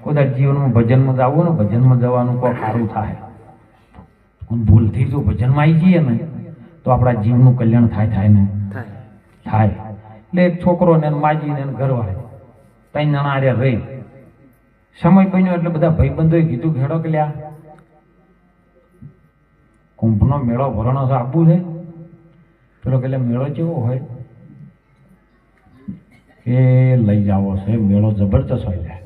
કદાચ જીવનમાં ભજનમાં જવું ને ભજનમાં જવાનું કોઈ સારું થાય. ભૂલથી જો ભજનમાં આવી જઈએ ને તો આપણા જીવનું કલ્યાણ થાય ને થાય. એટલે એક છોકરો ને માજી ને ઘરવાળે 3 જણા આર્યા રહી. સમય બન્યો એટલે બધા ભાઈબંધોએ કીધું ખેડો કે લ્યા કુંભનો મેળો ભરણો છે આપવું છે. પેલો કે મેળો કેવો હોય એ લઈ જાવો છે. મેળો જબરજસ્ત હોય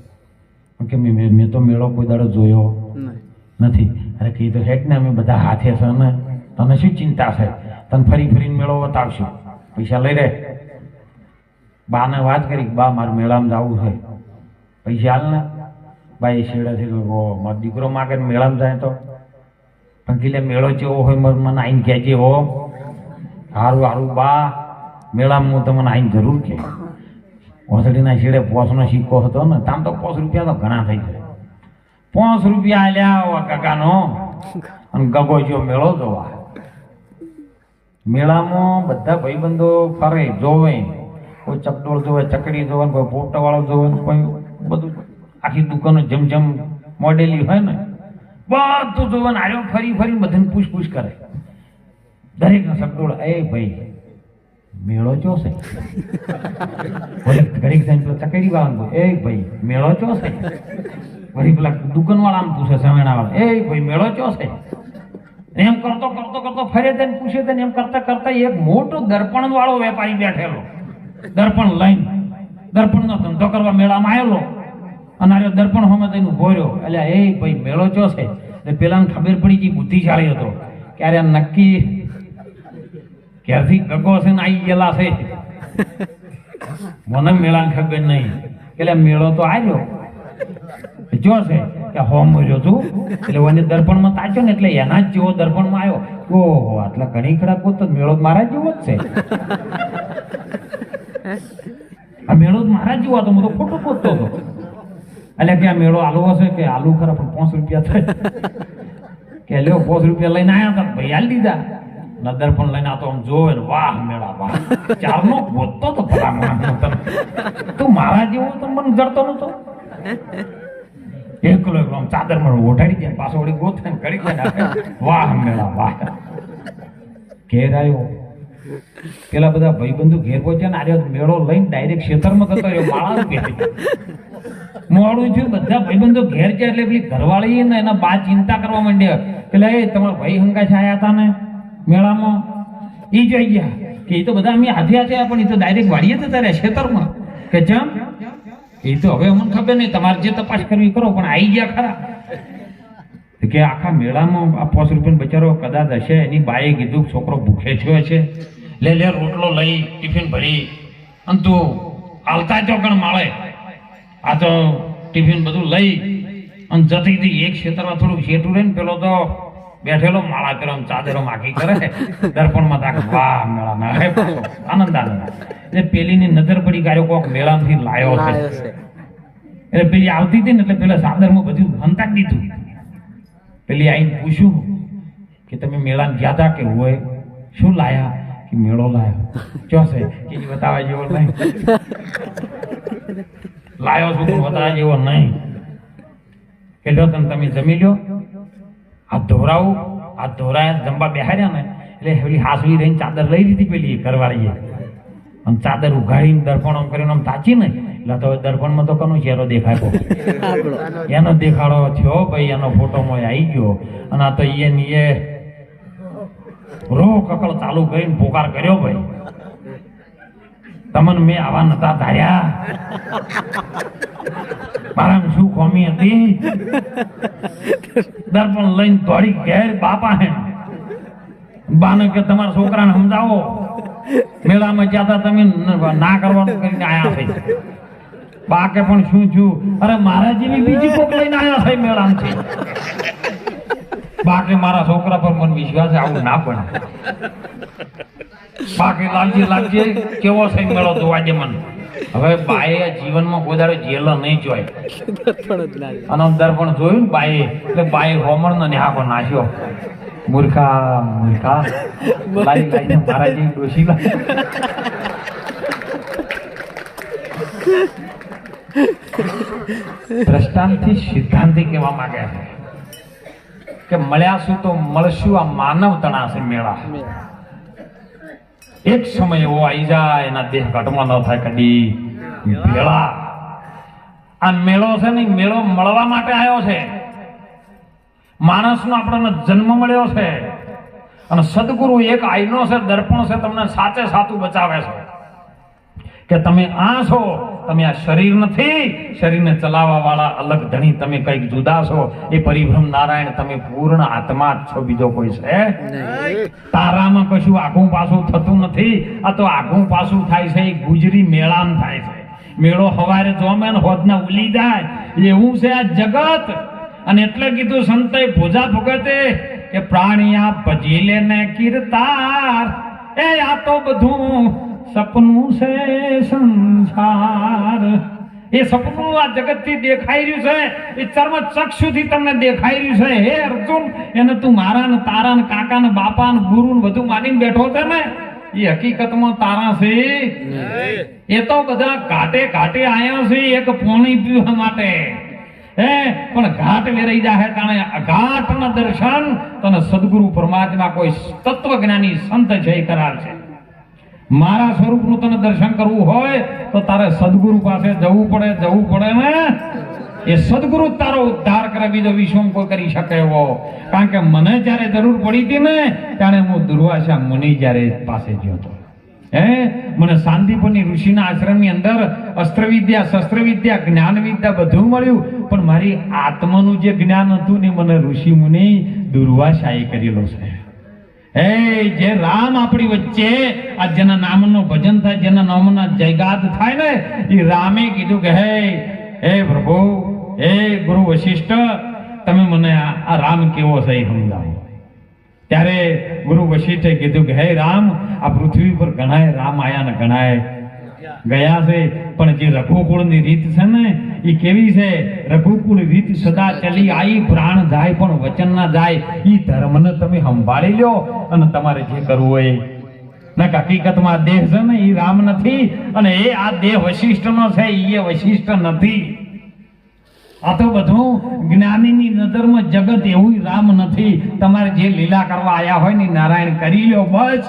કે મેં તો મેળો કોઈ દાડો જોયો નથી. અરે કે તો હેક ને અમે બધા હાથે છે ને તને શું ચિંતા છે, તને ફરી ફરીને મેળો બતાવશું, પૈસા લઈ રહે. બાને વાત કરી બા મારે મેળામાં જવું છે, પૈસા હાલ ને. બા એ શેડેથી મારો દીકરો માગે મેળામાં જાય તો પણ કે મેળો જેવો હોય મને આઈને કહેજે હો. સારું સારું બા મેળામાં હું તમને આઈને જરૂર કે. ઓસડીના શેડે 5નો સિક્કો હતો ને તામ તો 5 રૂપિયા તો ઘણા થઈ જાય. 5 રૂપિયા આલ્યા કાકાનો અને ગગો જો મેળો જોવા. મેળામાં બધા ભાઈબંધો ફરે જોવે, કોઈ ચકડોળ જોવે, ચકડી જોવે, કોઈ પોપટાવાળો જોવે, કોઈ બધું આખી દુકાનો જમજમ મોડેલી હોય ને બધું જોવે ને આયો ફરી ફરી બધાને પૂછ કરે. દરેકનો ચકડોળ એ ભાઈ મેળો ચો છે. ઘડીક થઈને ચકડી વાળા એ ભાઈ મેળો ચો છે. વળી પેલા દુકાન વાળા આમ પૂછે સમેણા વાળા એ ભાઈ મેળો ચો છે. એમ કરતો કરતો કરતો ફરે તેને પૂછે તેને એમ કરતા કરતા એક મોટો દર્પણ વાળો વેપારી બેઠેલો દર્પણ લઈને દર્પણનો ધંધો કરવા મેળામાં આવેલો અને આ દર્પણ હોમે તેનું ભોર્યો. એટલે એ ભાઈ મેળો ચો છે. એટલે પેલાને ખબર પડી કે બુદ્ધિશાળી હતો ક્યારે નક્કી ક્યારથી ગગો છે ને આવી ગયેલા છે. મને મેળાને ખબર નહીં. એટલે મેળો તો આવ્યો જો છે કે હોમ મળ્યો છું એટલે મને દર્પણમાં તાચ્યો ને એટલે એના જ જેવો દર્પણમાં આવ્યો. ઓહો આટલા ઘણી ખરાબ તો મેળો મારા જેવો જ છે. આ મેળો મારા જેવો હતો, હું તો ખોટું પૂછતો હતો. એટલે કે આ મેળો આલુ હશે કે આલુ ખરા પણ 5 રૂપિયા થાય કે લ્યો 5 રૂપિયા લઈને આવ્યા હતા ભાઈ હાલ દીધા. દર્પણ લઈને આવતો આમ જોવે ને વાહ મેળા વાહ ચારનો ગોતતો તો ભલા તું મારા જેવો તો મને જડતો નતો. એકલો એકલો આમ ચાદર માં ઓઢાડી દે પાછો વળી ગોત ને કરી વાહ મેળા વાહ. ઘેર આવ્યો પેલા બધા ભાઈબંધુ ઘેર પહોંચ્યા ને આર્યો મેળો લઈને ડાયરેક્ટ ખેતરમાં જતો રહ્યો. માળા મોડું થયું બધા ભાઈબંધો ઘેર છે એટલે પેલી ઘરવાળી ને એના બા ચિંતા કરવા માંડ્યા પેલા એ તમારા ભાઈ હંગાશ આયા હતા ને મેળામાં એ જોઈ ગયા કે એ તો બધા અમે હાથ્યા છે પણ એ તો ડાયરેક્ટ વાળીએ જતા રહ્યા ખેતરમાં. કે જેમ એ તો હવે અમને ખબર નહીં, તમારે જે તપાસ કરવી કરો પણ આવી ગયા ખરા. કે આખા મેળામાં આ 5 રૂપિયાનો બચારો કદાચ હશે. એની બાએ કીધું છોકરો ભૂખે થયો છે, લે રોટલો લઈ ટિફિન ભરી અને તું આવતા ચોકણ માળે આ તો ટિફિન બધું લઈ અને જતી હતી. એક ખેતરમાં થોડુંક શેઠું રહે ને પેલો તો બેઠેલો માળા પેલો ચાદરો માખી કરે દર્પણમાં તાક વાહ મેળા ના આનંદ આનંદ. એટલે પેલીની નજર પડી ગાયો કોક મેળામાંથી લાયો છે. એટલે પેલી આવતી હતી ને એટલે પેલા ચાદરમાં બધું હંતાક દીધું. પેલી આઈને પૂછ્યું કે તમે મેળામાં ગયા હતા કે હોય શું લાયા કે મેળો લાયો ચોસે કે બતાવવા જેવો નહીં લાયો છું પણ બતાવવા જેવો નહીં. કે લો તમે જમી લો આ ધોરાયા જમવા બેહાર્યા ને એટલે પેલી હાસવી રહીને ચાદર લઈ લીધી પેલી ઘરવાળીએ અને ચાદર ઉઘાડીને દર્પણ આમ કરીને આમ તાચી ને એટલે તો દર્પણમાં તો કોનો ચહેરો દેખાયો એનો દેખાડો થયો ભાઈ. એનો ફોટોમાં આવી ગયો અને આ તો એ રો કકળ ચાલુ કરીને પોકાર કર્યો ભાઈ તમને મેં આવા નતા ધાર્યા. મારા શું ખોમી હતી. દર્પણ લઈને દોડી ઘેર બાપા હે બાને કે તમારા છોકરાને સમજાવો મેળામાં જ્યાં તમે ના કરવાનું કરીને આયા છે. બા કે પણ શું છું અરે મારા જેવી બીજી કોક લઈને આયા છે મેળામાંથી. બા કે મારા છોકરા પર મને વિશ્વાસ છે આવું ના પડે. બા કે લાગજે કેવો છે મેળો જોવા દે મને. હવે બાએ જીવનમાં કોઈ દાડો જેલો નહીં જોય અને દર્પણ જોયું ને બાએ એટલે બાએ હોમણ ને હાકો નાખ્યો. મૂર્ખા લાઈ લાઈને મારા જેવી ડોશી લાઈ દ્રષ્ટાંતથી સિદ્ધાંતિ કહેવા માંગે છે કે મળ્યાશું તો મળશું, આ માનવ તણાશે મેળા. એક સમય એવો આવી જાય એના દેહ ઘટમાં ન થાય કદી ભેળા. આ મેળો છે ને, મેળો મળવા માટે આવ્યો છે. માણસનો આપણને જન્મ મળ્યો છે અને સદગુરુ એક આઈનો છે, દર્પણ છે, તમને સાચે સાચું બચાવે છે કે તમે આ છો, તમે આ શરીર નથી. શરીરને ચલાવવા વાળા અલગ ધણી, તમે કઈક જુદા છો. એ પરિભ્રમ નારાયણ, તમે પૂર્ણ આત્મા જ છો, બીજો કોઈ છે તારામાં કશું આઘું પાછું થતું નથી. આ તો આઘું પાછું થાય છે એ ગુજરી મેળામ થાય છે. મેળો હવારે જોમે ને હોદના ઉલી જાય, એવું છે આ જગત. અને એટલે કીધું સંતે ભોજા ભગતે કે પ્રાણિયા ભજીલે ને કીર્તાર, એ આ તો બધું સપનું છે સંસાર. એ સપનું આ જગત થી દેખાઈ રહ્યું છે, એ ચર્મ ચક્ષુથી તમને દેખાઈ રહ્યું છે. હે અર્જુન, એને તું મારા ને તારા ને કાકા ને બાપા ને ગુરુ ને બધું માનીને બેઠો છે ને, એ હકીકતમાં તારા છે. એ તો બધા ઘાટે ઘાટે આયા છે એક પોણી પીવા માટે. પણ ઘાટ વેરાઈ જાય તાણે ઘાટ ના દર્શન તને સદગુરુ પરમાત્મા કોઈ તત્વજ્ઞાની સંત જય કરાવશે. મારા સ્વરૂપનું તને દર્શન કરવું હોય તો તારે સદગુરુ પાસે જવું પડે ને. એ સદગુરુ તારો ઉદ્ધાર કરે, બીજો વિશ્વમાં કોઈ કરી શકે એવો. કારણ કે મને જયારે જરૂર પડી હતી ને, ત્યારે હું દુર્વાસા મુનિ જયારે પાસે ગયો હતો. મને શાંતિપુરની ઋષિના આશ્રમની અંદર અસ્ત્ર વિદ્યા, શસ્ત્ર વિદ્યા, જ્ઞાન વિદ્યા બધું મળ્યું, પણ મારી આત્માનું જે જ્ઞાન હતું ને મને ઋષિ મુનિ દુર્વાસાએ કરેલો છે. જે રામ આપણી વચ્ચે આ જેના નામનો ભજન થાય, જેના નામના જયગાદ થાય ને, એ રામે કીધું કે હે પ્રભુ, હે ગુરુ વશિષ્ઠ, તમે મને આ રામ કેવો છે એ સમજાવો. ત્યારે ગુરુ વશિષ્ઠે કીધું કે હે રામ, આ પૃથ્વી પર ઘણાય રામ આયા ને ઘણાય ગયા છે, પણ જે રઘુકુળની રીત છે ને એ કેવી છે? રઘુકુળ રીત સદા ચલી આવી, પ્રાણ જાય પણ વચન ના જાય. એ ધર્મને તમે સંભાળી લ્યો અને તમારે જે કરવું હોય. ના, હકીકતમાં દેહ છે ને એ રામ નથી, અને એ આ દેહ વશિષ્ઠનો છે, એ વશિષ્ઠ નથી. આ તો બધું જ્ઞાનીની નજરમાં જગત એવું રામ નથી. તમારે જે લીલા કરવા આયા હોય ને નારાયણ કરી લ્યો બસ.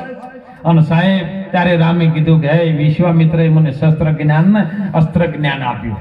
અને સાહેબ ત્યારે રામે કીધું કે હે વિશ્વામિત્રએ મને શસ્ત્ર જ્ઞાન ને અસ્ત્ર જ્ઞાન આપ્યું.